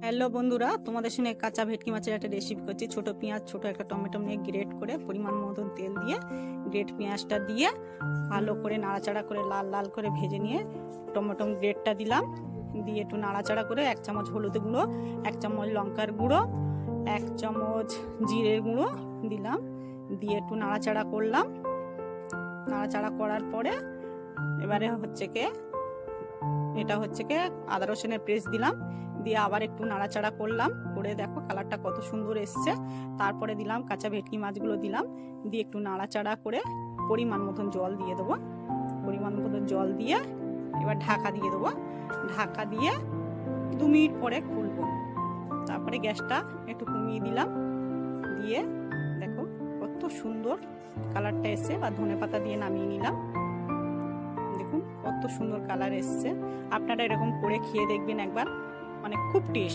Hello বন্ধুরা, তোমাদের সঙ্গে কাঁচা ভেটকি মাছের একটা রেসিপি করছি। ছোট পেঁয়াজ, ছোট একটা টমেটো নিয়ে গ্রেট করে পরিমাণ মতন তেল দিয়ে গ্রেট পেঁয়াজটা দিয়ে ভালো করে নাড়াচাড়া করে লাল লাল করে ভেজে নিয়ে টমেটো গ্রেটটা দিলাম, দিয়ে একটু নাড়াচাড়া করে 1 চামচ হলুদ গুঁড়ো, 1 চামচ লঙ্কার গুঁড়ো, 1 চামচ জিরের গুঁড়ো দিলাম, দিয়ে একটু নাড়াচাড়া করলাম। নাড়াচাড়া করার পরে এবারে এটা হচ্ছে কে আদা রসুনের পেস্ট দিলাম, দিয়ে আবার একটু নাড়াচাড়া করলাম। করে দেখো কালারটা কত সুন্দর এসছে। তারপরে দিলাম কাঁচা ভেটকি মাছগুলো দিলাম, দিয়ে একটু নাড়াচাড়া করে পরিমাণ মতন জল দিয়ে দেবো। পরিমাণ মতন জল দিয়ে এবার ঢাকা দিয়ে দেবো। ঢাকা দিয়ে 2 মিনিট পরে খুলবো। তারপরে গ্যাসটা একটু কমিয়ে দিলাম, দিয়ে দেখো কত সুন্দর কালারটা এসছে। বা ধনেপাতা দিয়ে নামিয়ে নিলাম। দেখুন কত সুন্দর কালার এসছে। আপনারা এরকম করে খেয়ে দেখবেন একবার, মানে খুব টেস্ট।